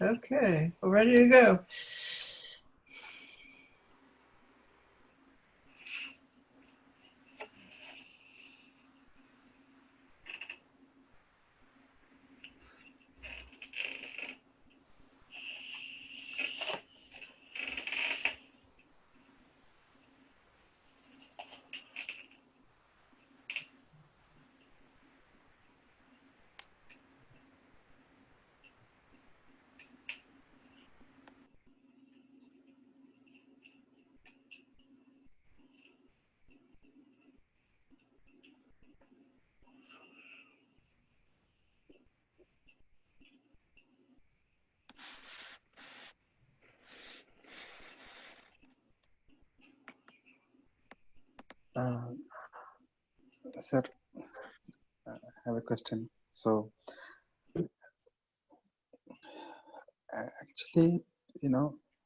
Okay, we're ready to go. Uh, Sir, I have a question. So, actually,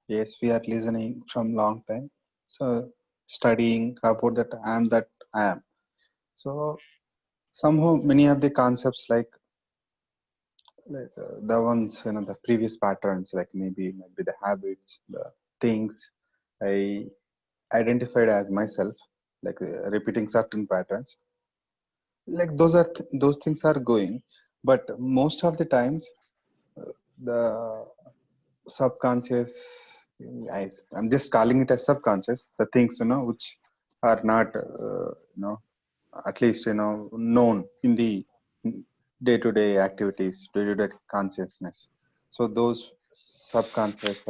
yes, we are listening from long time. So, studying about that I am. So, somehow many of the concepts the ones, the previous patterns, like maybe the habits, the things I identified as myself, like repeating certain patterns, like those things are going, but most of the times the subconscious, I'm just calling it as subconscious, the things which are not at least known in the day-to-day activities, day-to-day consciousness. So those subconscious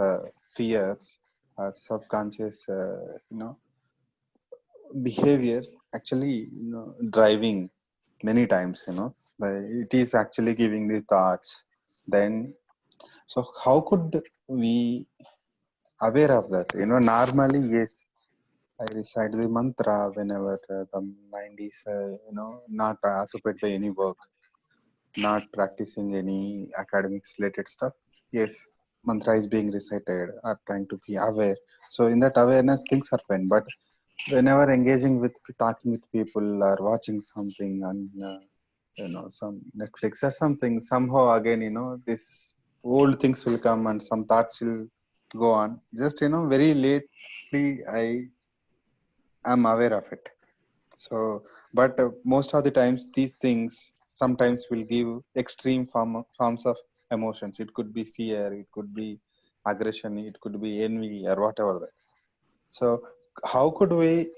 fears or subconscious behavior actually driving many times, but it is actually giving the thoughts. Then, so how could we aware of that? Normally, yes, I recite the mantra whenever the mind is not occupied by any work, not practicing any academics related stuff. Yes, mantra is being recited or trying to be aware. So in that awareness things are fine, but whenever engaging with talking with people or watching something on some Netflix or something, somehow again this old things will come and some thoughts will go on. Just very lately I am aware of it. So but most of the times these things sometimes will give extreme forms of emotions. It could be fear, it could be aggression, it could be envy or whatever that. So how could we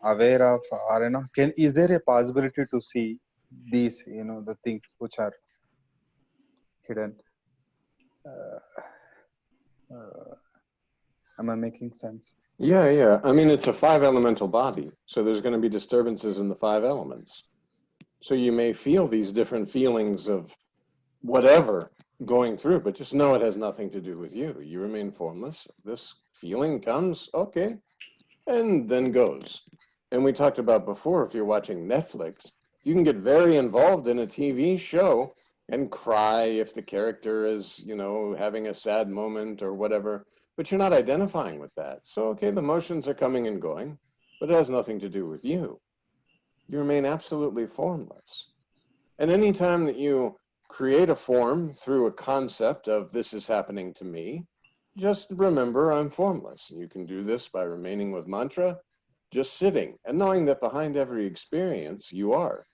aware of, or can, is there a possibility to see these the things which are hidden? uh, uh, am I making sense? Yeah. I mean, it's a 5-elemental body, so there's going to be disturbances in the 5 elements. So you may feel these different feelings of whatever going through, but just know it has nothing to do with you. You remain formless. This feeling comes, okay, and then goes. And we talked about before, if you're watching Netflix, you can get very involved in a TV show and cry if the character is, having a sad moment or whatever, but you're not identifying with that. So, okay, the emotions are coming and going, but it has nothing to do with you. You remain absolutely formless. And anytime that you create a form through a concept of this is happening to me, just remember I'm formless. You can do this by remaining with mantra, just sitting and knowing that behind every experience you are.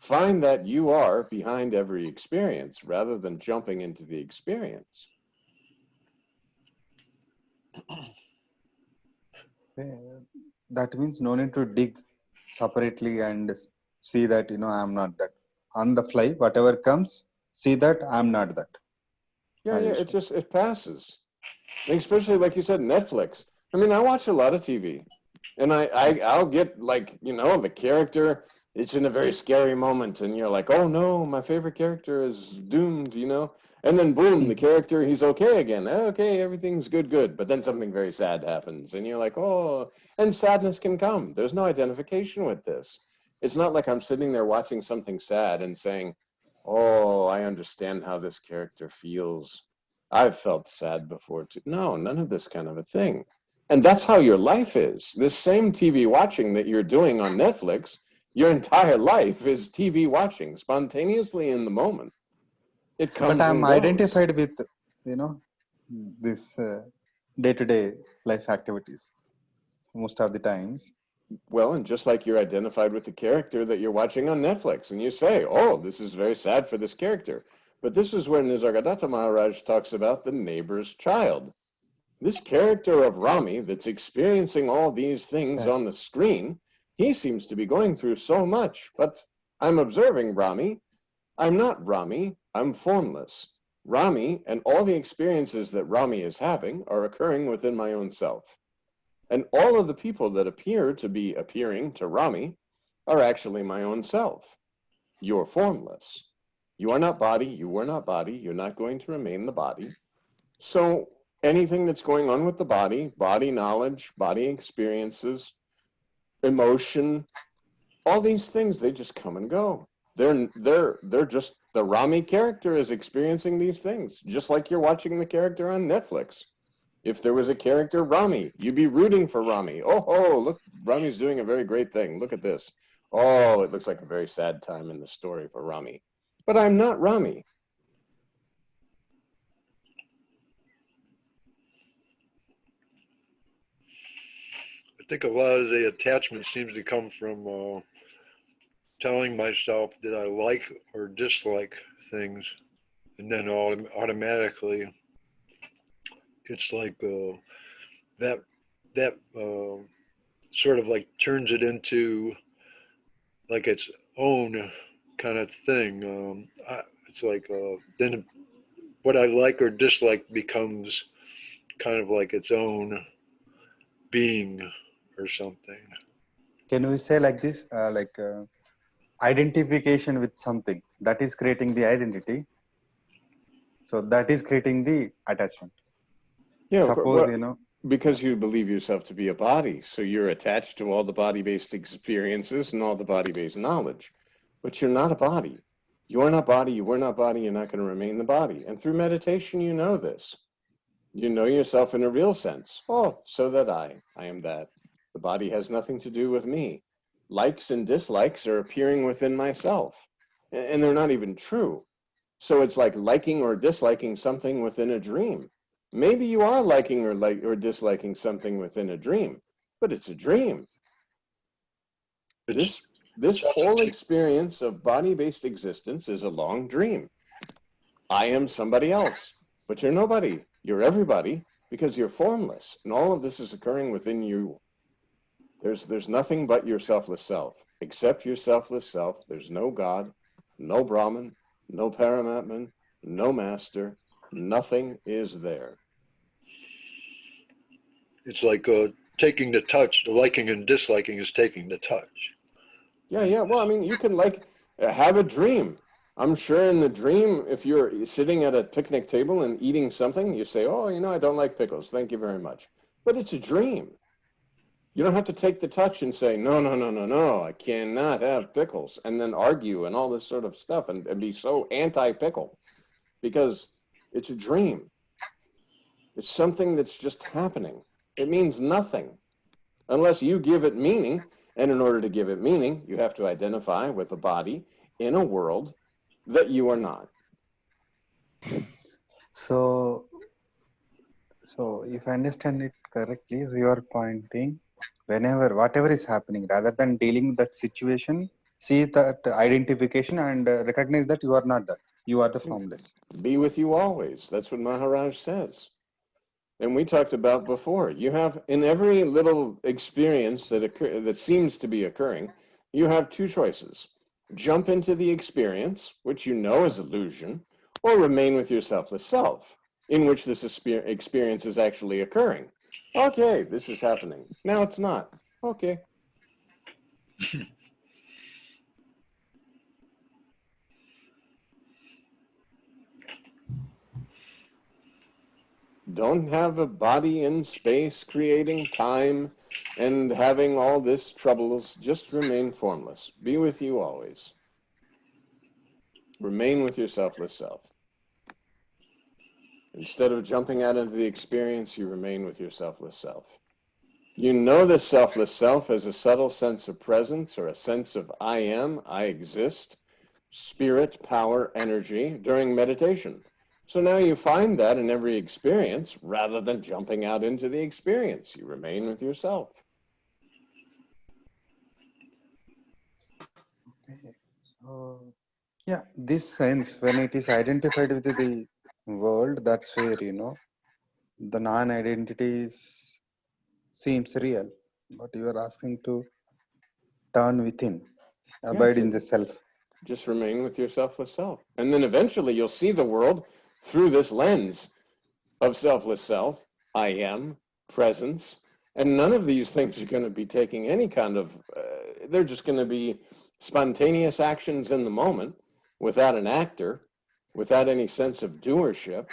Find that you are behind every experience rather than jumping into the experience. Uh, that means no need to dig separately and see that I'm not that. On the fly, whatever comes, see that I'm not that, Yeah, as yeah, you it said. just, it passes. And especially like you said, Netflix. I mean, I watch a lot of TV, and I'll get like, the character. It's in a very scary moment, and you're like, oh no, my favorite character is doomed. And then boom, the Mhm. character, he's okay again. Okay, everything's good. But then something very sad happens, and you're like, oh, and sadness can come. There's no identification with this. It's not like I'm sitting there watching something sad and saying, oh, I understand how this character feels. I've felt sad before too. No, none of this kind of a thing. And that's how your life is. This same TV watching that you're doing on Netflix, your entire life is TV watching spontaneously in the moment. It But comes and goes. this day-to-day life activities most of the times. Well, and just like you're identified with the character that you're watching on Netflix, and you say, oh, this is very sad for this character. But this is where Nisargadatta Maharaj talks about the neighbor's child. This character of Rami that's experiencing all these things Yeah. on the screen, he seems to be going through so much. But I'm observing Rami. I'm not Rami. I'm formless. Rami and all the experiences that Rami is having are occurring within my own self. And all of the people that appear to be appearing to Rami are actually my own self. You're formless. You are not body. You were not body. You're not going to remain the body. So anything that's going on with the body, body knowledge, body experiences, emotion, all these things, they just come and go. They're just, the Rami character is experiencing these things, just like you're watching the character on Netflix. If there was a character Rami, you'd be rooting for Rami. Oh, look, Rami's doing a very great thing. Look at this. Oh, it looks like a very sad time in the story for Rami. But I'm not Rami. I think a lot of the attachment seems to come from telling myself that I like or dislike things, and then automatically it's like that sort of like turns it into like its own kind of thing. It's like then what I like or dislike becomes kind of like its own being or something. Can we say like this, identification with something that is creating the identity? So that is creating the attachment. Yeah, Suppose, because you believe yourself to be a body, so you're attached to all the body-based experiences and all the body-based knowledge. But you're not a body. You are not body, you were not body, you're not going to remain the body. And through meditation, you know this. You know yourself in a real sense. Oh, so that I am that. The body has nothing to do with me. Likes and dislikes are appearing within myself, and they're not even true. So it's like liking or disliking something within a dream. Maybe you are liking or disliking something within a dream, but it's a dream. This whole experience of body-based existence is a long dream. I am somebody else, but you're nobody. You're everybody because you're formless, and all of this is occurring within you. There's nothing but your selfless self. Except your selfless self, there's no God, no Brahman, no Paramatman, no Master. Nothing is there. It's like taking the touch. The liking and disliking is taking the touch. Yeah. Well, I mean, you can have a dream. I'm sure in the dream, if you're sitting at a picnic table and eating something, you say, oh, I don't like pickles. Thank you very much. But it's a dream. You don't have to take the touch and say, no, I cannot have pickles, and then argue and all this sort of stuff and be so anti-pickle because it's a dream. It's something that's just happening. It means nothing unless you give it meaning. And in order to give it meaning, you have to identify with a body in a world that you are not. So if I understand it correctly, so you are pointing whatever is happening, rather than dealing with that situation, see that identification and recognize that you are not that. You are the formless. Be with you always. That's what Maharaj says. And we talked about before, you have in every little experience that seems to be occurring, you have two choices. Jump into the experience, which you know is illusion, or remain with your selfless self, in which this experience is actually occurring. Okay, this is happening. Now it's not. Okay. Don't have a body in space creating time and having all this troubles. Just remain formless. Be with you always. Remain with your selfless self. Instead of jumping out into the experience, you remain with your selfless self. You know the selfless self as a subtle sense of presence or a sense of I am, I exist, spirit, power, energy during meditation. So now you find that in every experience rather than jumping out into the experience. You remain with yourself. Okay. So, yeah, this sense, when it is identified with the world, that's where, the non-identity seems real. But you are asking to turn within, Yeah, abide in the self. just remain with your selfless self. And then eventually you'll see the world through this lens of selfless self, I am, presence. And none of these things are going to be taking any kind of, they're just going to be spontaneous actions in the moment without an actor, without any sense of doership,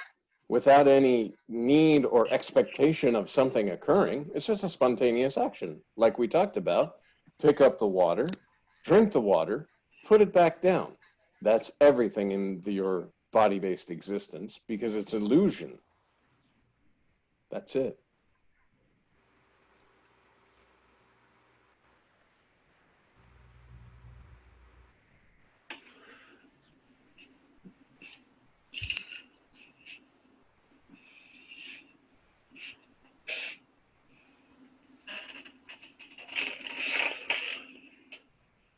without any need or expectation of something occurring. It's just a spontaneous action, like we talked about. Pick up the water, drink the water, put it back down. That's everything in your body-based existence because it's illusion. That's it.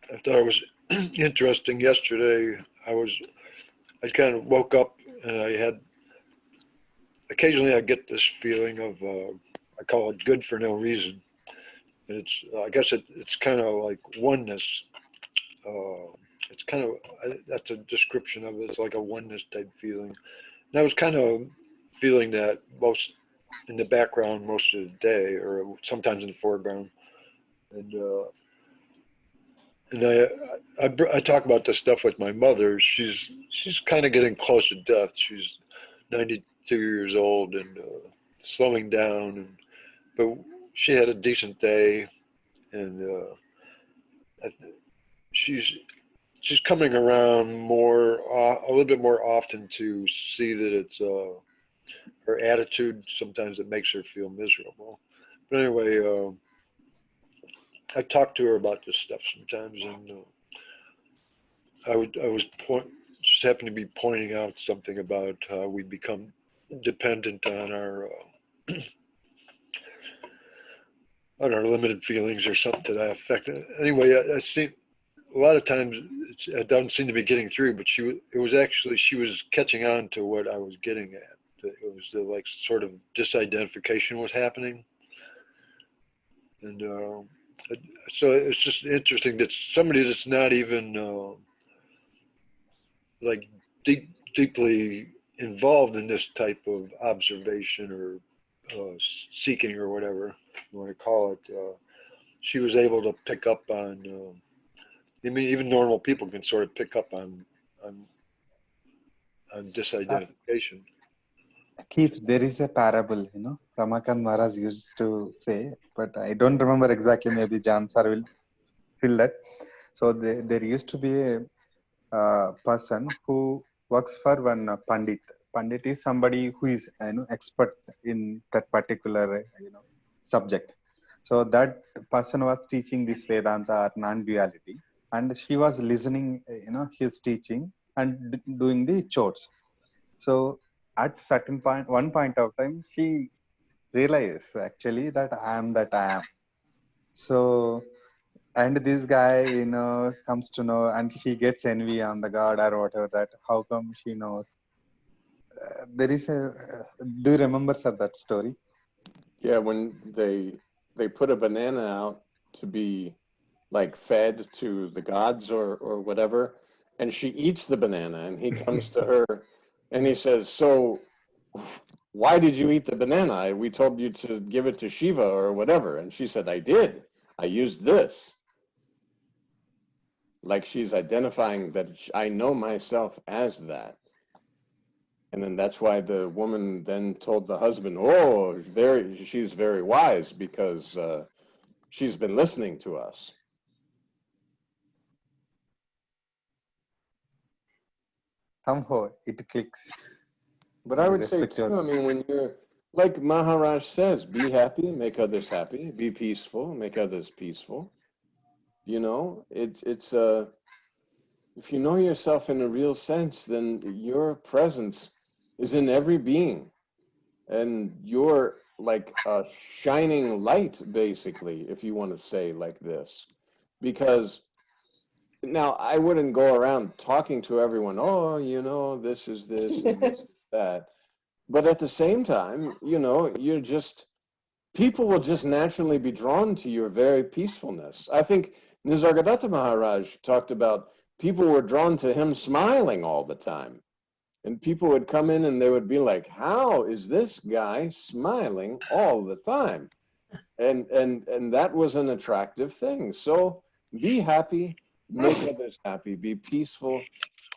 I thought it was interesting yesterday. I kind of woke up and occasionally I get this feeling of, I call it good for no reason. And I guess it's kind of like oneness. It's kind of, that's a description of it. It's like a oneness type feeling. And I was kind of feeling that most in the background most of the day, or sometimes in the foreground. And I talk about this stuff with my mother. She's kind of getting close to death. She's 92 years old and slowing down. But she had a decent day, and she's coming around a little bit more often to see that it's her attitude sometimes that makes her feel miserable. But anyway, I talk to her about this stuff sometimes, and I was just happened to be pointing out something about how we become dependent on our limited feelings or something to that effect. Anyway, I see a lot of times it doesn't seem to be getting through, but she was catching on to what I was getting at. It was the like sort of disidentification was happening, and so it's just interesting that somebody that's not even like deeply involved in this type of observation or seeking or whatever you want to call it, she was able to pick up on. I mean, even normal people can sort of pick up on disidentification. Keith, there is a parable, Ramakant Maharaj used to say, but I don't remember exactly. Maybe Jan sir will fill that. So there used to be a person who works for one pandit. Pandit is somebody who is expert in that particular subject. So that person was teaching this Vedanta or non-duality, and she was listening, his teaching and doing the chores. So at one point of time, she realized actually that I am that I am. So, and this guy, comes to know, and she gets envy on the God or whatever, that how come she knows. There is do you remember, sir, that story? Yeah, when they put a banana out to be like fed to the gods or whatever, and she eats the banana, and he comes to her and he says, "So why did you eat the banana? We told you to give it to Shiva or whatever." And she said, "I did. I used this." Like she's identifying that I know myself as that. And then that's why the woman then told the husband, "Oh, she's very wise because she's been listening to us." Somehow it clicks But in I the would say respective. too, I mean, when you're like Maharaj says, be happy, make others happy, be peaceful, make others peaceful. You know, it's if you know yourself in a real sense, then your presence is in every being. And you're like a shining light, basically, if you want to say like this. Because now I wouldn't go around talking to everyone, oh, this is this and this is that. But at the same time, you're just, people will just naturally be drawn to your very peacefulness. I think Nisargadatta Maharaj talked about people were drawn to him smiling all the time. And people would come in and they would be like, how is this guy smiling all the time? And that was an attractive thing. So be happy, make others happy, be peaceful,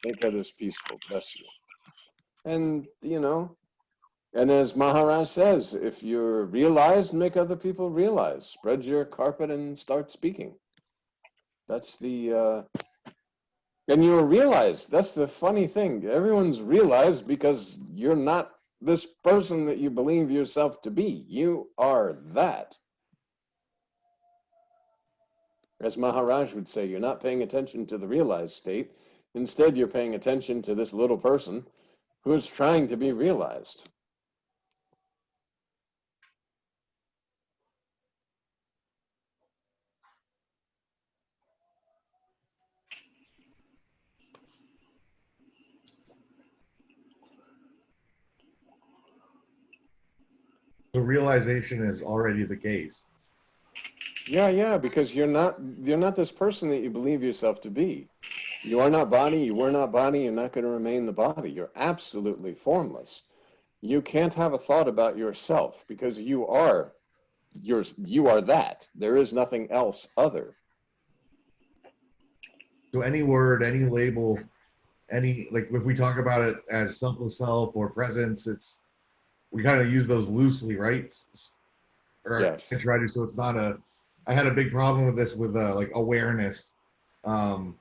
make others peaceful. Bless you. And, and as Maharaj says, if you're realized, make other people realize. Spread your carpet and start speaking. That's and you're realized. That's the funny thing. Everyone's realized because you're not this person that you believe yourself to be. You are that. As Maharaj would say, you're not paying attention to the realized state. Instead, you're paying attention to this little person who is trying to be realized. The realization is already the case. Yeah, because you're not this person that you believe yourself to be. You are not body, you were not body, you're not going to remain the body. You're absolutely formless. You can't have a thought about yourself because you are that. There is nothing else other. So any word, any label, like if we talk about it as self or presence, we kind of use those loosely, right? Or Yes. I try to, so it's not I had a big problem with this with like awareness, ending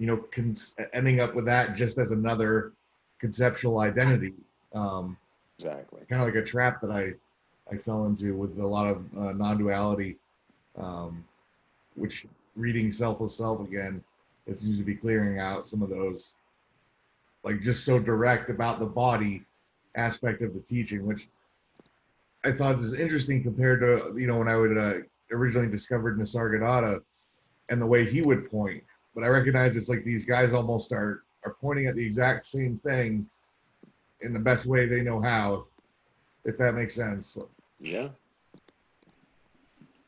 up with that just as another conceptual identity. Exactly. Kind of like a trap that I fell into with a lot of non-duality, which reading Selfless Self again, it seems to be clearing out some of those, like just so direct about the body aspect of the teaching, which I thought is interesting compared to, when I would originally discovered Nisargadatta and the way he would point. But I recognize it's like these guys almost are pointing at the exact same thing in the best way they know how, if that makes sense. Yeah.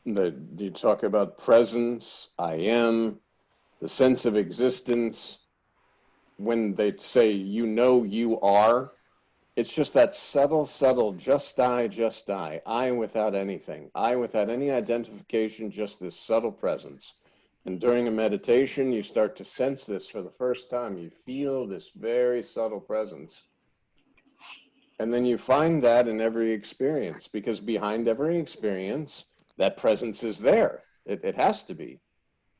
You talk about presence, I am, the sense of existence. When they say, you are, it's just that subtle, just I. I without anything. I without any identification, just this subtle presence. And during a meditation, you start to sense this for the first time. You feel this very subtle presence. And then you find that in every experience, because behind every experience, that presence is there. It has to be.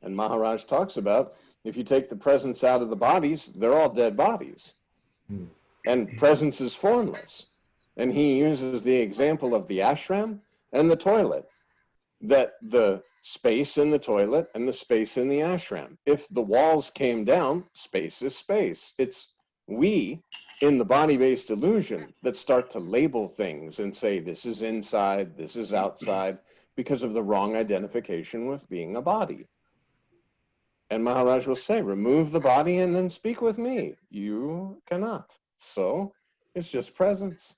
And Maharaj talks about, if you take the presence out of the bodies, they're all dead bodies. And presence is formless. And he uses the example of the ashram and the toilet, that the space in the toilet and the space in the ashram. If the walls came down, space is space. It's we in the body-based illusion that start to label things and say, this is inside, this is outside, because of the wrong identification with being a body. And Maharaj will say, remove the body and then speak with me. You cannot. So it's just presence.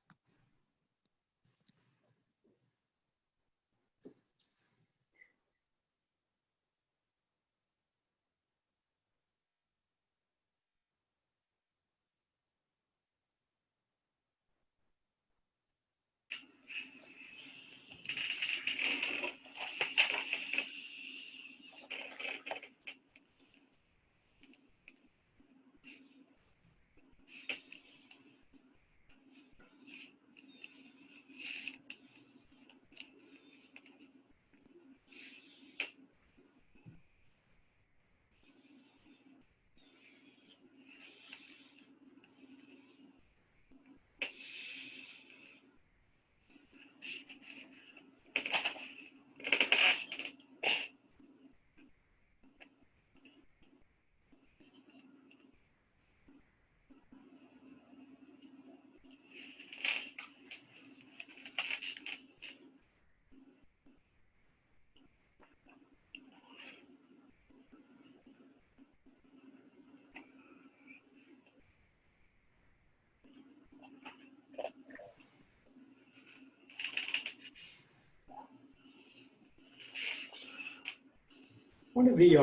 one of the,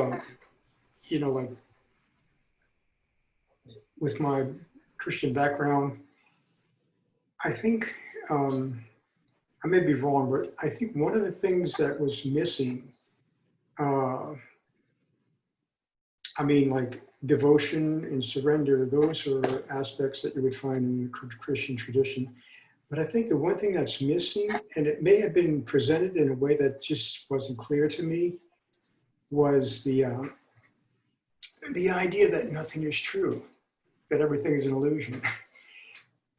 like with my Christian background, I think, I may be wrong, but I think one of the things that was missing, like devotion and surrender, those are aspects that you would find in the Christian tradition. But I think the one thing that's missing, and it may have been presented in a way that just wasn't clear to me, was the idea that nothing is true, that everything is an illusion.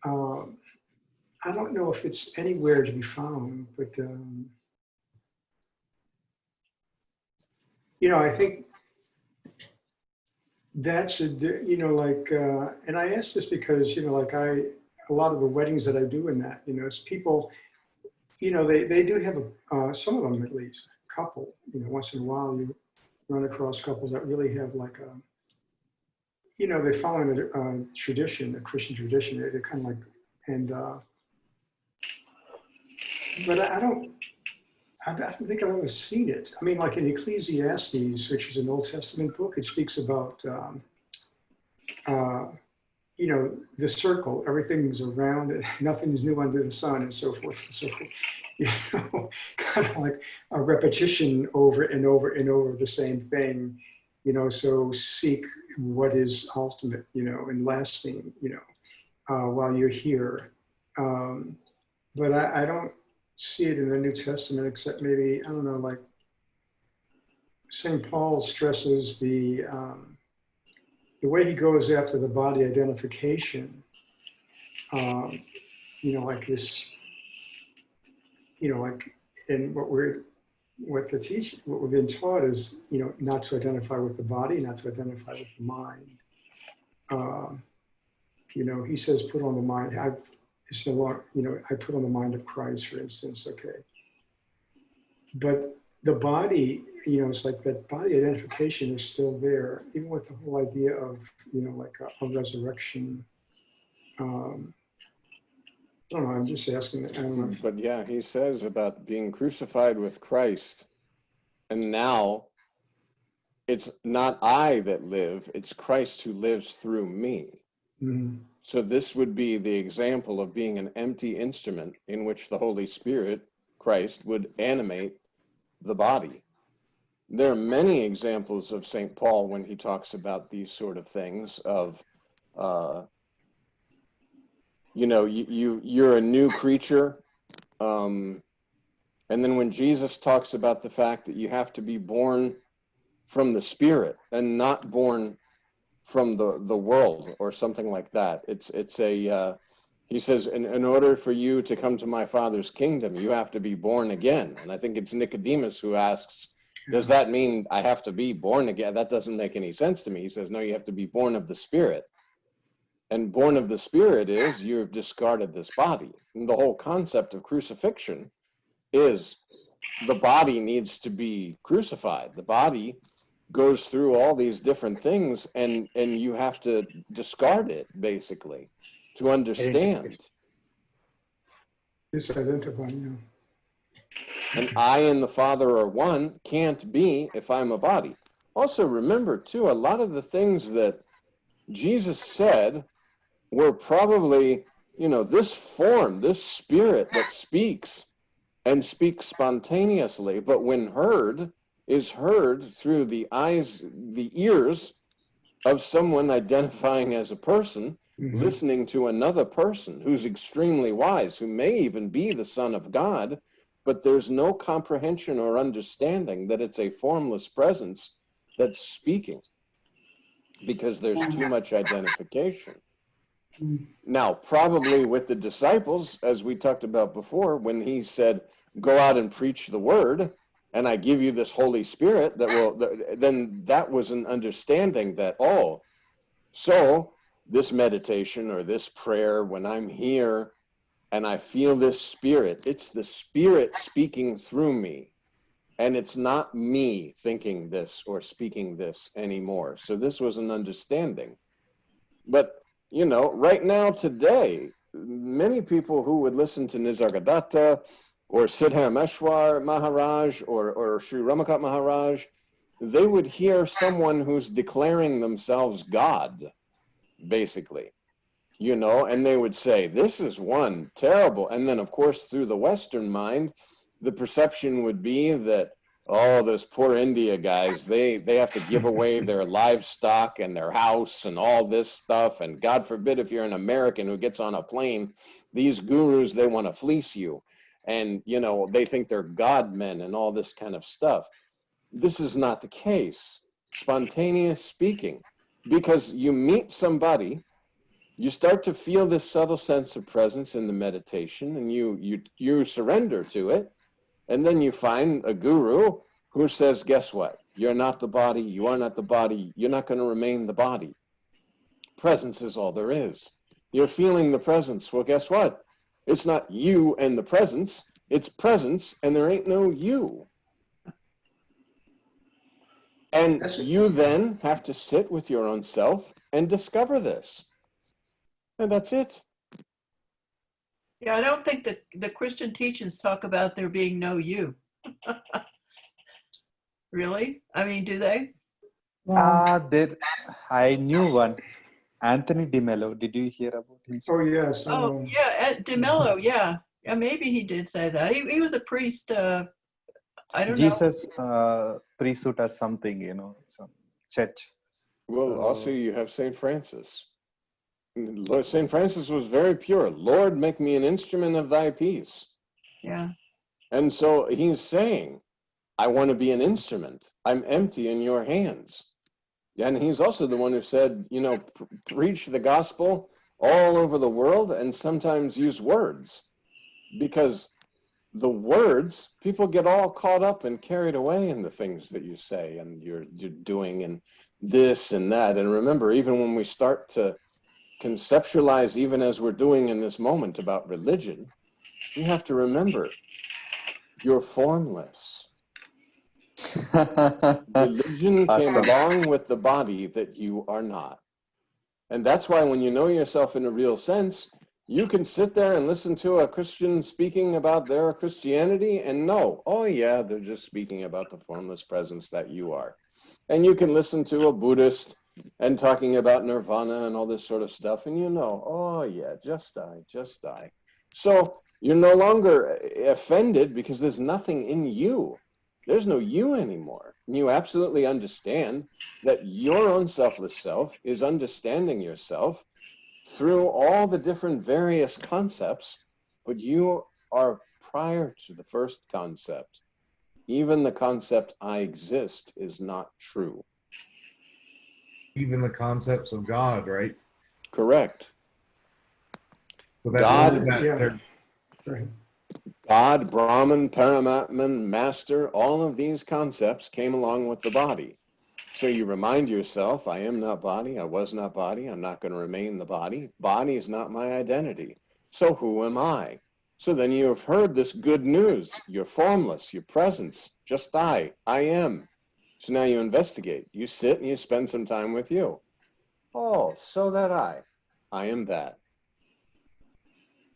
I don't know if it's anywhere to be found, but I think that's and I ask this because a lot of the weddings that I do in that, it's people, they do have some of them at least, a couple, once in a while you run across couples that really have like a, they follow a tradition, a Christian tradition. They're kind of like, and but I don't think I've ever seen it. I mean, like in Ecclesiastes, which is an Old Testament book, it speaks about, the circle, everything's around it, nothing's new under the sun, and so forth and so forth. Kind of like a repetition over and over and over the same thing, so seek what is ultimate, and lasting, while you're here. But I don't see it in the New Testament, except maybe, I don't know, like St. Paul stresses the way he goes after the body identification, like this, like, and what we've been taught is, not to identify with the body, not to identify with the mind. He says, put on the mind. It's no longer, I put on the mind of Christ, for instance, okay. But the body, it's like that body identification is still there, even with the whole idea of, like a resurrection. I don't know, I'm just asking. I don't know. But yeah, he says about being crucified with Christ, and now it's not I that live, it's Christ who lives through me. Mm-hmm. So this would be the example of being an empty instrument in which the Holy Spirit, Christ, would animate the body. There are many examples of St. Paul when he talks about these sort of things of, you're a new creature. And then when Jesus talks about the fact that you have to be born from the Spirit and not born from the world or something like that. He says, in order for you to come to my Father's kingdom, you have to be born again. And I think it's Nicodemus who asks, does that mean I have to be born again? That doesn't make any sense to me. He says, no, you have to be born of the Spirit. And born of the Spirit is you've discarded this body. And the whole concept of crucifixion is the body needs to be crucified. The body goes through all these different things, and you have to discard it, basically, to understand. Disidentify, yeah. And I and the Father are one can't be if I'm a body. Also, remember, too, a lot of the things that Jesus said were probably, this form, this spirit that speaks and speaks spontaneously, but when heard, is heard through the eyes, the ears of someone identifying as a person, listening to another person who's extremely wise, who may even be the Son of God, but there's no comprehension or understanding that it's a formless presence that's speaking, because there's too much identification. Now, probably with the disciples, as we talked about before, when he said, go out and preach the word, and I give you this Holy Spirit that will, then that was an understanding that, so this meditation or this prayer, when I'm here and I feel this Spirit, it's the Spirit speaking through me. And it's not me thinking this or speaking this anymore. So this was an understanding. But, right now, today, many people who would listen to Nisargadatta or Siddhameshwar Maharaj or Sri Ramakant Maharaj, they would hear someone who's declaring themselves God, basically, you know, and they would say, this is one terrible. And then, of course, through the Western mind, the perception would be that, oh, those poor India guys, they have to give away their livestock and their house and all this stuff. And God forbid if you're an American who gets on a plane, these gurus, they want to fleece you. And, you know, they think they're God men and all this kind of stuff. This is not the case. Spontaneous speaking, because you meet somebody, you start to feel this subtle sense of presence in the meditation, and you surrender to it. And then you find a guru who says, guess what? You're not the body. You are not the body. You're not going to remain the body. Presence is all there is. You're feeling the presence. Well, guess what? It's not you and the presence. It's presence, and there ain't no you. And you then have to sit with your own self and discover this. And that's it. Yeah, I don't think that the Christian teachings talk about there being no you. Really? I mean, do they? I knew one, Anthony DeMello. Did you hear about him? Oh, yes. Oh, yeah, De Mello, yeah. Yeah, maybe he did say that. He was a priest, I don't know. Jesus priesthood or something, you know, some church. Well, also you have St. Francis. St. Francis was very pure. Lord, make me an instrument of thy peace. Yeah. And so he's saying, I want to be an instrument. I'm empty in your hands. And he's also the one who said, you know, preach the gospel all over the world and sometimes use words. Because the words, people get all caught up and carried away in the things that you say and you're doing and this and that. And remember, even when we start to conceptualize, even as we're doing in this moment about religion, you have to remember, you're formless. Religion came along with the body that you are not. And that's why when you know yourself in a real sense, you can sit there and listen to a Christian speaking about their Christianity and know, oh yeah, they're just speaking about the formless presence that you are. And you can listen to a Buddhist and talking about nirvana and all this sort of stuff, and you know, oh yeah, just die. So you're no longer offended because there's nothing in you. There's no you anymore. And you absolutely understand that your own selfless self is understanding yourself through all the different various concepts, but you are prior to the first concept. Even the concept I exist is not true. Even the concepts of God, right? Correct. So that's God, Right. God, Brahman, Paramatman, Master, all of these concepts came along with the body. So you remind yourself, I am not body, I was not body, I'm not going to remain the body. Body is not my identity. So who am I? So then you have heard this good news. You're formless, your presence, just I am. So now you investigate. You sit and you spend some time with you. Oh, so that I am that.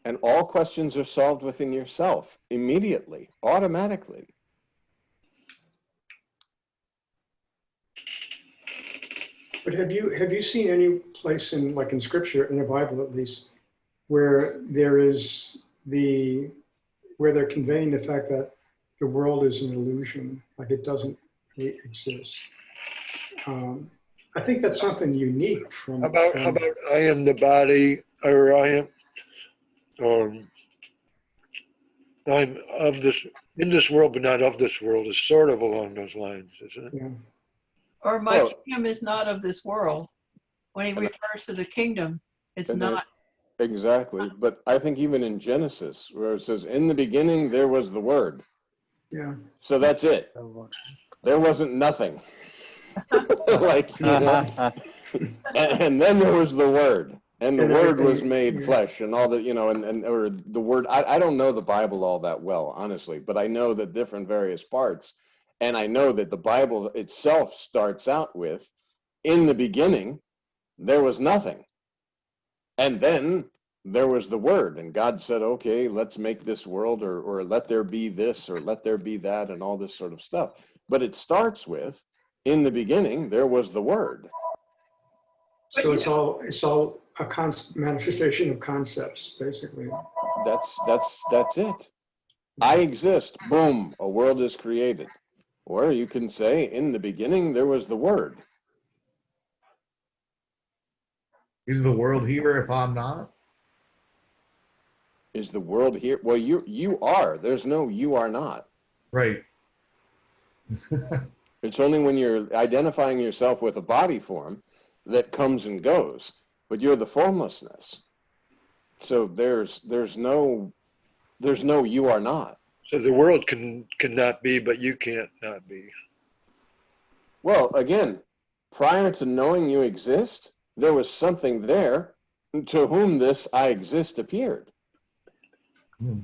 And all questions are solved within yourself immediately, automatically. But have you seen any place in, like in scripture, in the Bible at least, where there is where they're conveying the fact that the world is an illusion, like it doesn't really exist? I think that's something unique from. How about I am the body, or I'm of this, in this world, but not of this world, is sort of along those lines, isn't it? Yeah. Or my kingdom is not of this world. When he refers to the kingdom, it's not. Exactly. But I think even in Genesis, where it says, in the beginning, there was the Word. Yeah. So that's it. There wasn't nothing. Like, you know, and then there was the Word. And the Word was made flesh and all that, you know, or the Word. I don't know the Bible all that well, honestly, but I know the different various parts. And I know that the Bible itself starts out with, in the beginning, there was nothing. And then there was the Word, and God said, okay, let's make this world, or let there be this, or let there be that, and all this sort of stuff. But it starts with, in the beginning, there was the Word. So it's all a manifestation of concepts, basically. That's it. I exist. Boom, a world is created. Or you can say, in the beginning, there was the Word. Is the world here if I'm not? Is the world here? Well, you are. There's no you are not. Right. It's only when you're identifying yourself with a body form that comes and goes. But you're the formlessness. So there's no you are not. So the world cannot be, but you can't not be. Well, again, prior to knowing you exist, there was something there to whom this I exist appeared. Hmm.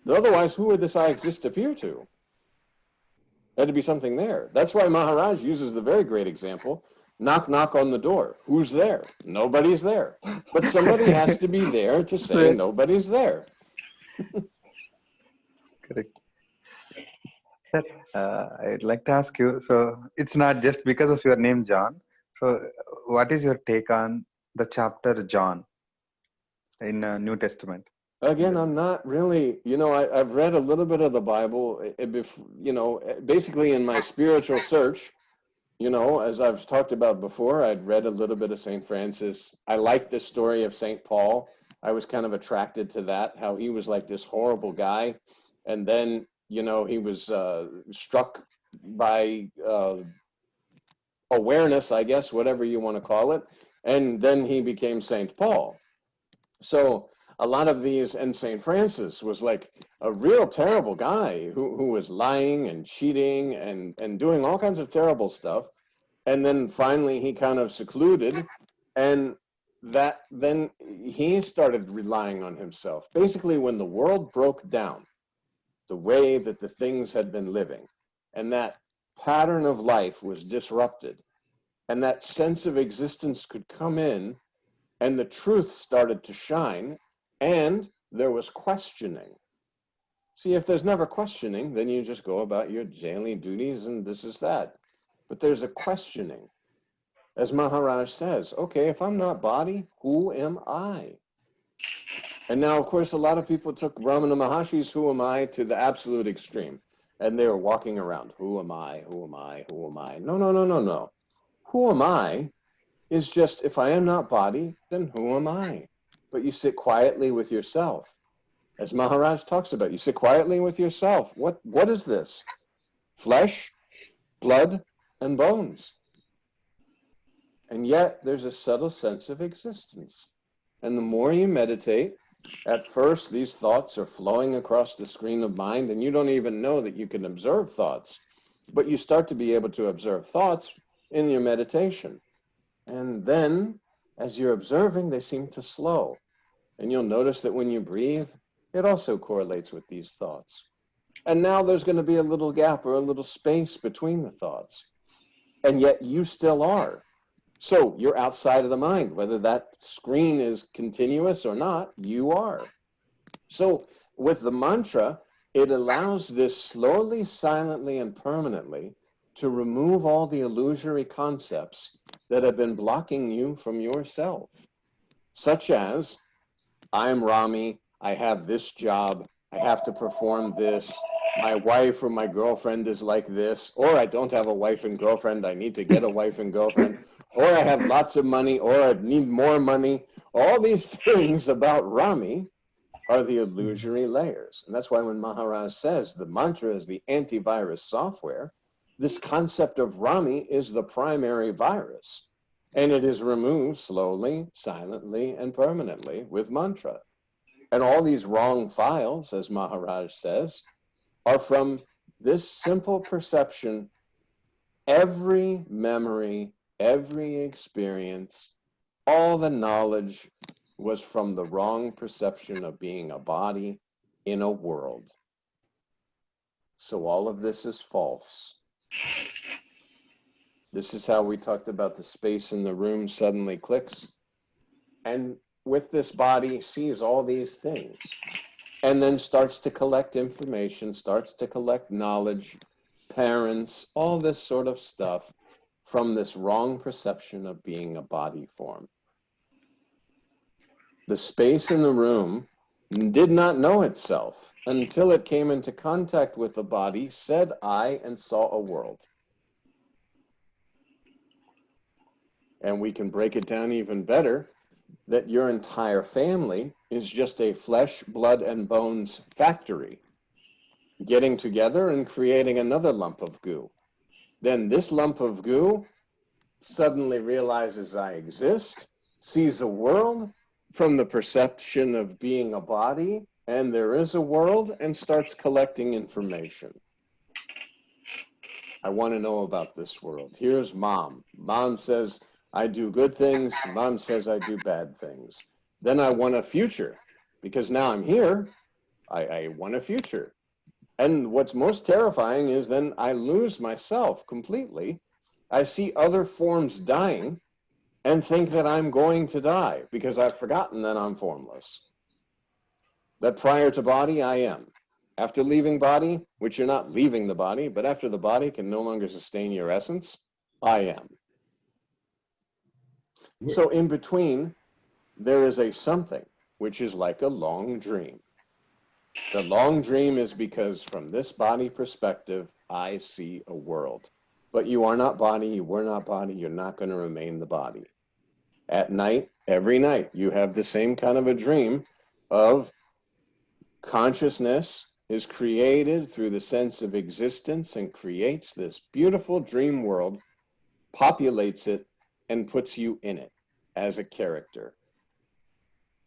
Otherwise, who would this I exist appear to? There had to be something there. That's why Maharaj uses the very great example, knock, knock on the door. Who's there? Nobody's there. But somebody has to be there to say nobody's there. Correct. Sir, I'd like to ask you, so it's not just because of your name, John. So what is your take on the chapter John in New Testament? Again, I'm not really, I've read a little bit of the Bible, basically in my spiritual search, as I've talked about before, I'd read a little bit of St. Francis. I liked the story of St. Paul. I was kind of attracted to that, how he was like this horrible guy. And then, he was struck by awareness, I guess, whatever you want to call it. And then he became St. Paul. So a lot of these, and St. Francis was like a real terrible guy who was lying and cheating and doing all kinds of terrible stuff. And then finally he kind of secluded, and then he started relying on himself. Basically, when the world broke down, the way that the things had been living, and that pattern of life was disrupted, and that sense of existence could come in, and the truth started to shine, and there was questioning. See, if there's never questioning, then you just go about your daily duties and this is that. But there's a questioning. As Maharaj says, okay, if I'm not body, who am I? And now, of course, a lot of people took Ramana Maharshi's who am I to the absolute extreme. And they were walking around, who am I, who am I, who am I? No, no, no, no, no. Who am I is just, if I am not body, then who am I? But you sit quietly with yourself. As Maharaj talks about, you sit quietly with yourself. What is this? Flesh, blood, and bones. And yet there's a subtle sense of existence. And the more you meditate, at first these thoughts are flowing across the screen of mind, and you don't even know that you can observe thoughts. But you start to be able to observe thoughts in your meditation. And then, as you're observing, they seem to slow. And you'll notice that when you breathe, it also correlates with these thoughts. And now there's going to be a little gap or a little space between the thoughts. And yet you still are. So you're outside of the mind. Whether that screen is continuous or not, you are. So with the mantra, it allows this slowly, silently, and permanently to remove all the illusory concepts that have been blocking you from yourself, such as, I'm Rami, I have this job, I have to perform this, my wife or my girlfriend is like this, or I don't have a wife and girlfriend, I need to get a wife and girlfriend, or I have lots of money, or I need more money. All these things about Rami are the illusory layers. And that's why when Maharaj says the mantra is the antivirus software, this concept of Rami is the primary virus. And it is removed slowly, silently, and permanently with mantra. And all these wrong files, as Maharaj says, are from this simple perception. Every memory, every experience, all the knowledge was from the wrong perception of being a body in a world. So all of this is false. This is how we talked about the space in the room suddenly clicks. And with this body sees all these things and then starts to collect information, starts to collect knowledge, parents, all this sort of stuff from this wrong perception of being a body form. The space in the room did not know itself until it came into contact with the body, said I, and saw a world. And we can break it down even better, that your entire family is just a flesh, blood, and bones factory, getting together and creating another lump of goo. Then this lump of goo suddenly realizes I exist, sees a world from the perception of being a body, and there is a world, and starts collecting information. I want to know about this world. Here's mom. Mom says, I do good things. Mom says I do bad things. Then I want a future, because now I'm here. I want a future. And what's most terrifying is then I lose myself completely. I see other forms dying and think that I'm going to die because I've forgotten that I'm formless. That prior to body, I am. After leaving body, which you're not leaving the body, but after the body can no longer sustain your essence, I am. So in between, there is a something, which is like a long dream. The long dream is because from this body perspective, I see a world. But you are not body, you were not body, you're not going to remain the body. At night, every night, you have the same kind of a dream of consciousness is created through the sense of existence and creates this beautiful dream world, populates it, and puts you in it as a character.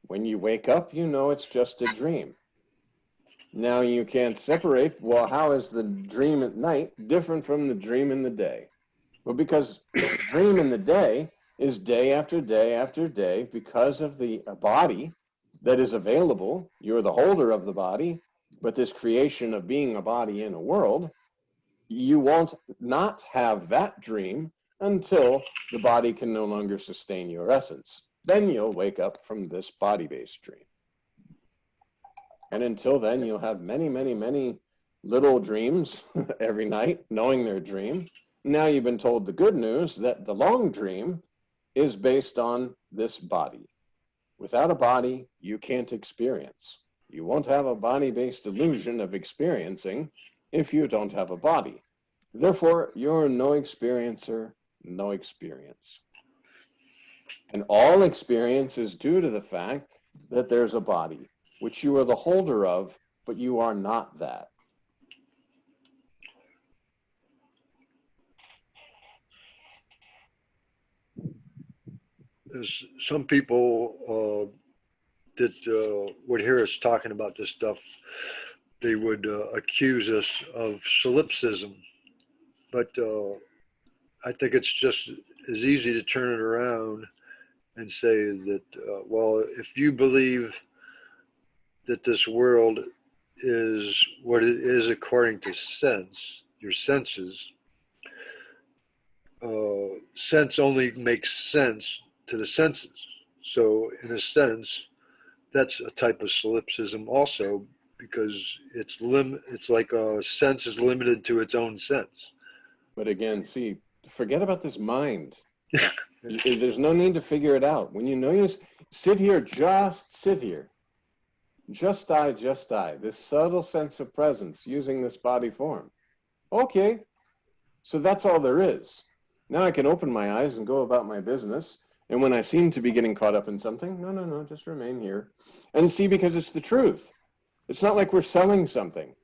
When you wake up, you know it's just a dream. Now you can't separate, well, how is the dream at night different from the dream in the day? Well, because the dream in the day is day after day after day because of the body that is available. You're the holder of the body, but this creation of being a body in a world, you won't not have that dream until the body can no longer sustain your essence. Then you'll wake up from this body-based dream. And until then, you'll have many, many, many little dreams every night, knowing their dream. Now you've been told the good news that the long dream is based on this body. Without a body, you can't experience. You won't have a body-based illusion of experiencing if you don't have a body. Therefore, you're no experiencer, no experience. And all experience is due to the fact that there's a body, which you are the holder of, but you are not that. There's some people that would hear us talking about this stuff, they would accuse us of solipsism. But I think it's just as easy to turn it around and say that, well, if you believe that this world is what it is according to sense, your senses, sense only makes sense to the senses. So in a sense, that's a type of solipsism also, because it's like a sense is limited to its own sense. But again, see, forget about this mind. There's no need to figure it out. When you know you sit here, just sit here. Just I, this subtle sense of presence using this body form. Okay, so that's all there is. Now I can open my eyes and go about my business. And when I seem to be getting caught up in something, no, just remain here. And see, because it's the truth. It's not like we're selling something.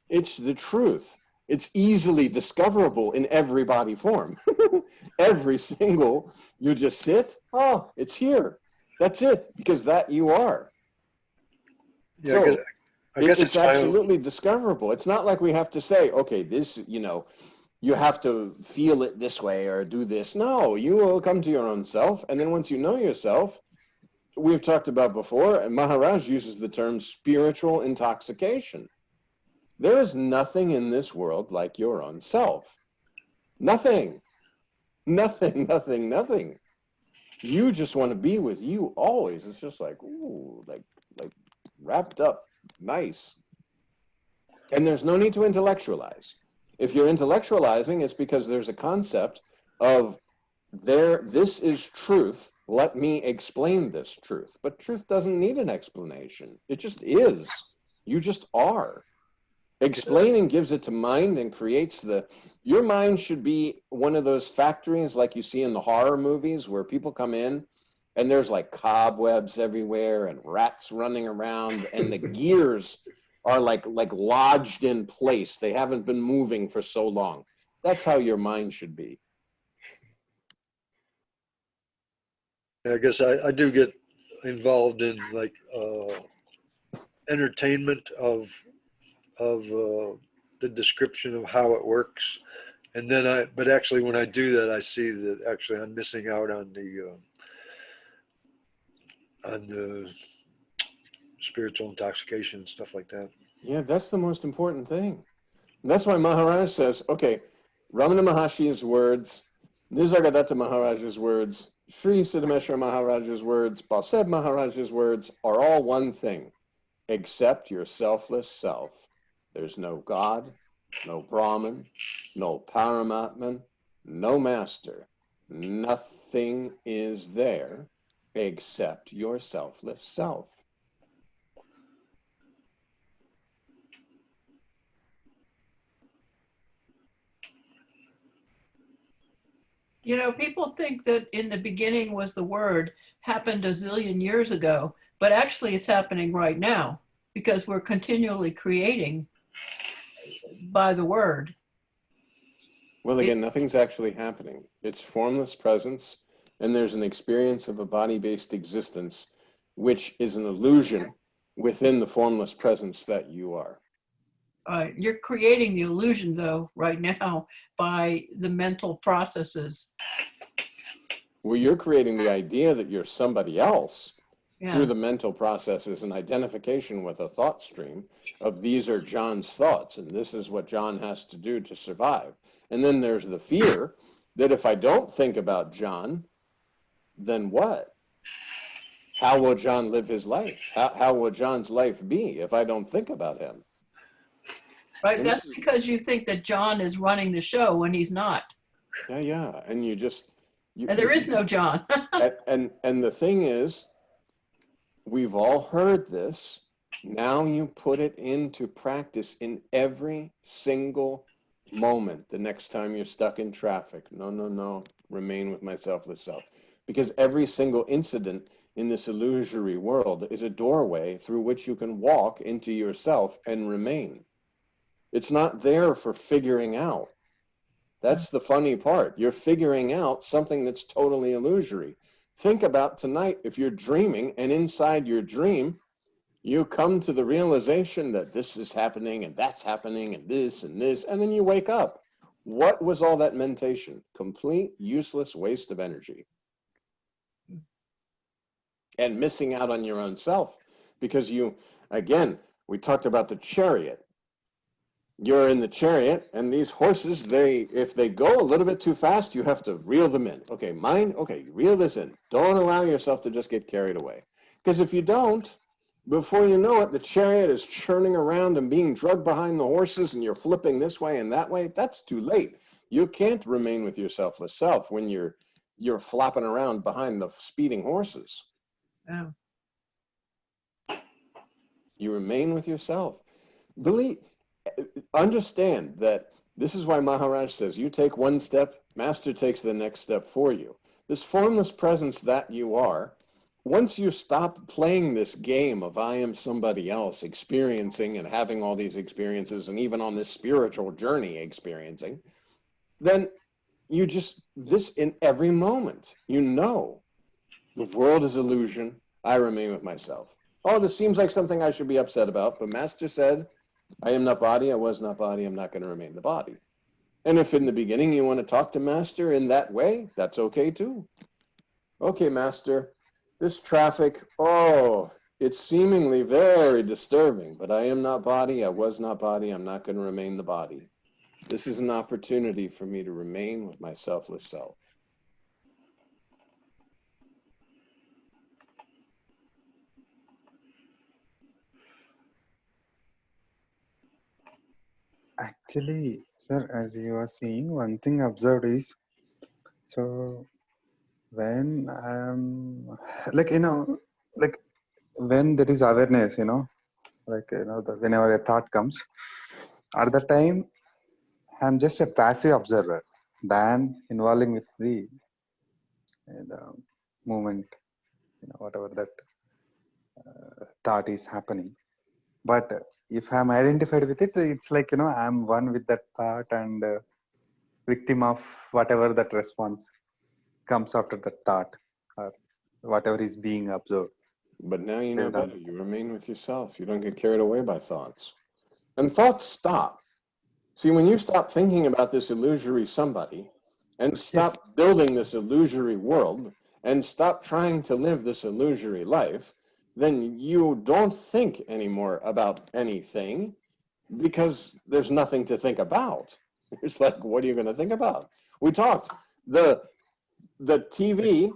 It's the truth. It's easily discoverable in every body form. Every single, you just sit, oh, it's here. That's it, because that you are. Yeah, So I guess it's absolutely discoverable. It's not like we have to say, okay, this, you have to feel it this way or do this. No, you will come to your own self. And then once you know yourself, we've talked about before, and Maharaj uses the term spiritual intoxication. There is nothing in this world like your own self. Nothing. Nothing. You just want to be with you always. It's just like, ooh, like wrapped up, nice. And there's no need to intellectualize. If you're intellectualizing, it's because there's a concept of this is truth. Let me explain this truth. But truth doesn't need an explanation. It just is. You just are. Explaining gives it to mind and creates your mind should be one of those factories like you see in the horror movies where people come in and there's like cobwebs everywhere and rats running around and the gears are like lodged in place. They haven't been moving for so long. That's how your mind should be. I guess I do get involved in like entertainment of the description of how it works, and then but actually when I do that, I see that actually I'm missing out on the spiritual intoxication and stuff like that. Yeah, that's the most important thing. And that's why Maharaj says, okay, Ramana Maharshi's words, Nisargadatta Maharaj's words, Sri Siddhameshwara Maharaj's words, Balseb Maharaj's words are all one thing. Accept your selfless self. There's no God, no Brahman, no Paramatman, no master. Nothing is there except your selfless self. You know, people think that in the beginning was the word, happened a zillion years ago, but actually it's happening right now because we're continually creating by the word. Well, again, nothing's actually happening. It's formless presence, and there's an experience of a body-based existence, which is an illusion within the formless presence that you are. You're creating the illusion, though, right now by the mental processes. Well, you're creating the idea that you're somebody else Yeah. through the mental processes and identification with a thought stream of these are John's thoughts, and this is what John has to do to survive. And then there's the fear that if I don't think about John, then what? How will John live his life? How will John's life be if I don't think about him? Right, that's because you think that John is running the show when he's not. Yeah, and And there is no John. and the thing is, we've all heard this. Now you put it into practice in every single moment. The next time you're stuck in traffic, no, remain with my selfless self. Because every single incident in this illusory world is a doorway through which you can walk into yourself and remain. It's not there for figuring out. That's the funny part. You're figuring out something that's totally illusory. Think about tonight, if you're dreaming and inside your dream, you come to the realization that this is happening and that's happening and this, and then you wake up. What was all that meditation? Complete useless waste of energy. And missing out on your own self. Because again, we talked about the chariot. You're in the chariot, and these horses, if they go a little bit too fast, you have to reel them in. Okay, reel this in. Don't allow yourself to just get carried away. Because if you don't, before you know it, the chariot is churning around and being drugged behind the horses, and you're flipping this way and that way. That's too late. You can't remain with your selfless self when you're flopping around behind the speeding horses. Yeah. You remain with yourself. Understand that this is why Maharaj says, you take one step, Master takes the next step for you. This formless presence that you are, once you stop playing this game of I am somebody else, experiencing and having all these experiences, and even on this spiritual journey experiencing, then this in every moment, the world is illusion, I remain with myself. Oh, this seems like something I should be upset about, but Master said, I am not body, I was not body, I'm not going to remain the body. And if in the beginning you want to talk to Master in that way, that's okay too. Okay, Master, this traffic, it's seemingly very disturbing, but I am not body, I was not body, I'm not going to remain the body. This is an opportunity for me to remain with my selfless self. Actually, Sir, as you are seeing, one thing observed is, so when I'm like, like when there is awareness, whenever a thought comes, at the time, I'm just a passive observer than involving with the movement, whatever that thought is happening. But if I'm identified with it, it's like, I'm one with that thought and victim of whatever that response comes after the thought or whatever is being observed. But now you know Till better. then. You remain with yourself. You don't get carried away by thoughts. And thoughts stop. See, when you stop thinking about this illusory somebody and stop building this illusory world and stop trying to live this illusory life, then you don't think anymore about anything because there's nothing to think about. It's like, what are you going to think about? We talked. The TV,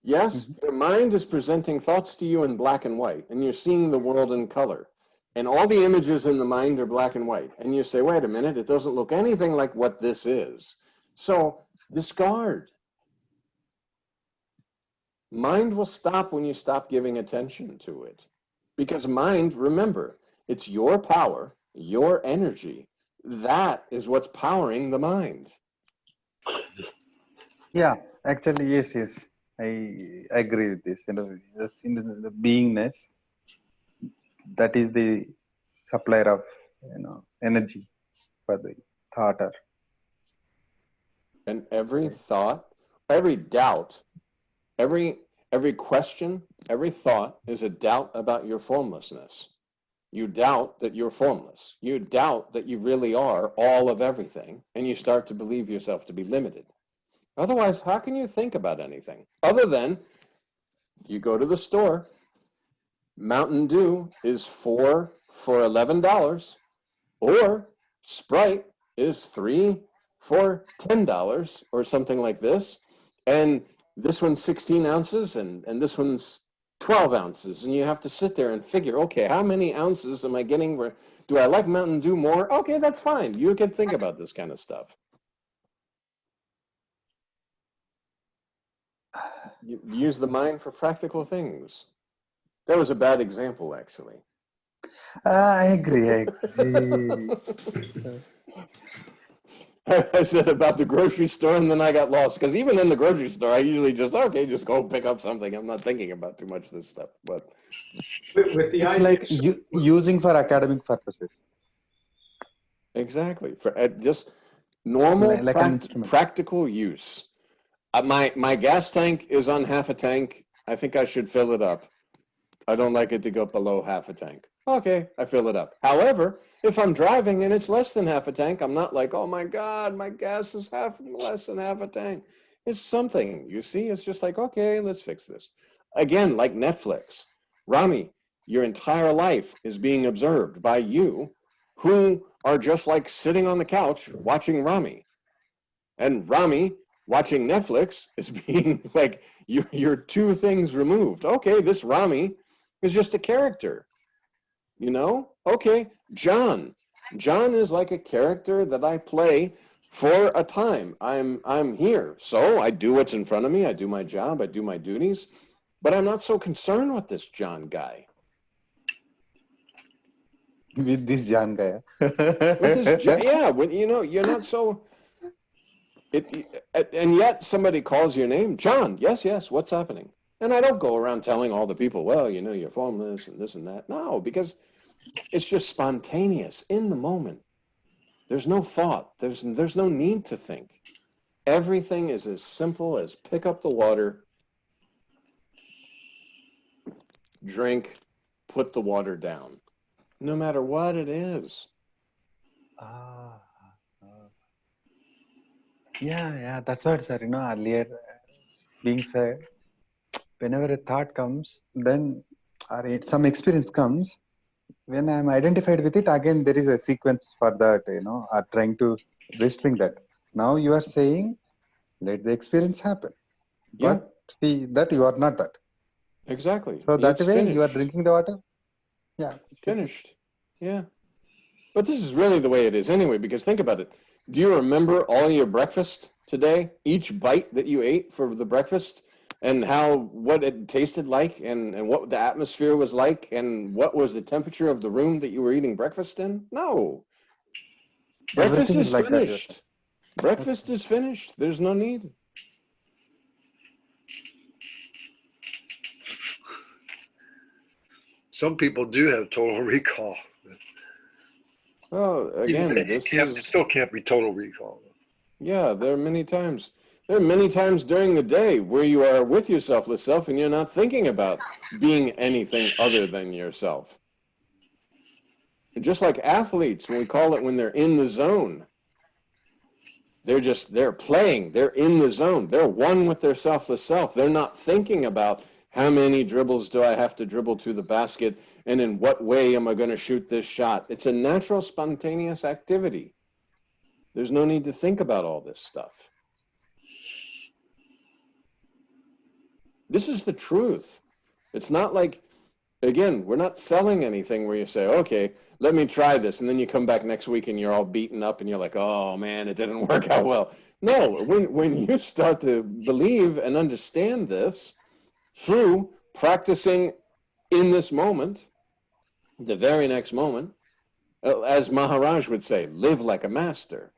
yes, the mind is presenting thoughts to you in black and white, and you're seeing the world in color. And all the images in the mind are black and white. And you say, wait a minute, it doesn't look anything like what this is. So discard. Mind will stop when you stop giving attention to it. Because mind, remember, it's your power, your energy. That is what's powering the mind. Yeah, actually, yes. I agree with this. Just in the beingness, that is the supplier of energy for the thought. Or And every thought, every doubt, every question, every thought is a doubt about your formlessness. You doubt that you're formless. You doubt that you really are all of everything, and you start to believe yourself to be limited. Otherwise, how can you think about anything other than you go to the store, Mountain Dew is 4 for $11, or Sprite is 3 for $10, or something like this, and this one's 16 ounces and this one's 12 ounces, and you have to sit there and figure, okay, how many ounces am I getting? Do I like Mountain Dew more? Okay, that's fine. You can think about this kind of stuff. You use the mind for practical things. That was a bad example, actually. I agree. I said about the grocery store, and then I got lost, because even in the grocery store, I usually just go pick up something. I'm not thinking about too much of this stuff. But with the It's idea, like using for academic purposes, exactly, for just normal like an instrument. practical use. My gas tank is on half a tank. I think I should fill it up. I don't like it to go below half a tank. Okay, I fill it up. However, if I'm driving and it's less than half a tank, I'm not like, oh my God, my gas is less than half a tank. It's something, you see? It's just like, okay, let's fix this. Again, like Netflix. Rami, your entire life is being observed by you who are just like sitting on the couch watching Rami. And Rami watching Netflix is being like, you're two things removed. Okay, this Rami is just a character, Okay, John is like a character that I play for a time. I'm here, so I do what's in front of me. I do my job. I do my duties, but I'm not so concerned with this John guy. With this Jan guy. With this yeah, when you're not so. And yet somebody calls your name, John. Yes. What's happening? And I don't go around telling all the people, well, you're formless and this and that. No, because it's just spontaneous in the moment. There's no thought. There's no need to think. Everything is as simple as pick up the water, drink, put the water down, no matter what it is. Yeah, that's what, sir. Earlier being said, whenever a thought comes, then some experience comes, when I'm identified with it, again there is a sequence for that, are trying to restrain that. Now you are saying, let the experience happen. Yeah. But see that you are not that. Exactly. So that It's way finished. you are drinking the water. Yeah. Finished. Yeah. But this is really the way it is anyway, because think about it. Do you remember all your breakfast today? Each bite that you ate for the breakfast, and what it tasted like, and what the atmosphere was like, and what was the temperature of the room that you were eating breakfast in? No. Breakfast Everything is is like that, yes, finished. Breakfast is finished. There's no need. Some people do have total recall. Well, again, Still can't be total recall. yeah, there are many times. There are many times during the day where you are with your selfless self and you're not thinking about being anything other than yourself. And just like athletes, when we call it when they're in the zone, they're playing, they're in the zone, they're one with their selfless self. They're not thinking about how many dribbles do I have to dribble to the basket and in what way am I going to shoot this shot. It's a natural, spontaneous activity. There's no need to think about all this stuff. This is the truth. It's not like, again, we're not selling anything where you say, okay, let me try this. And then you come back next week and you're all beaten up and you're like, oh man, it didn't work out well. No, when you start to believe and understand this through practicing in this moment, the very next moment, as Maharaj would say, live like a master.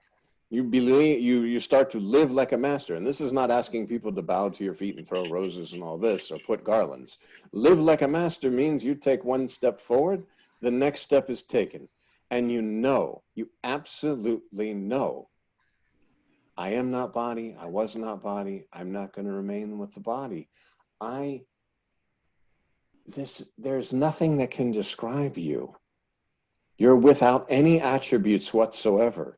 You believe, you start to live like a master. And this is not asking people to bow to your feet and throw roses and all this or put garlands. Live like a master means you take one step forward, the next step is taken. And you absolutely know, I am not body, I was not body, I'm not going to remain with the body. There's nothing that can describe you. You're without any attributes whatsoever.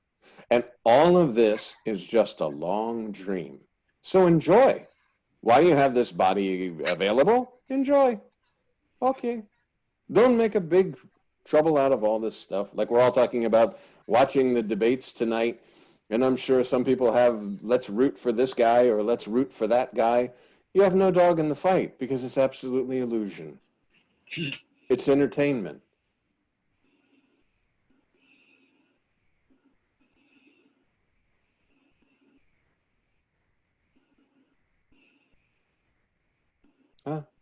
And all of this is just a long dream. So enjoy. While you have this body available, enjoy. Okay. Don't make a big trouble out of all this stuff. Like we're all talking about watching the debates tonight. And I'm sure some people have, let's root for this guy or let's root for that guy. You have no dog in the fight because it's absolutely illusion. It's entertainment.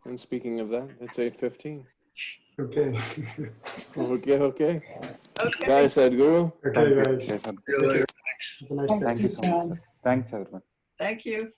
And speaking of that, it's 8:15. Okay. Okay. Okay. Jai Sadguru. Okay, guys. Yes, See you later. Have a nice day. thank you so much, sir. Thanks, everyone. Thank you.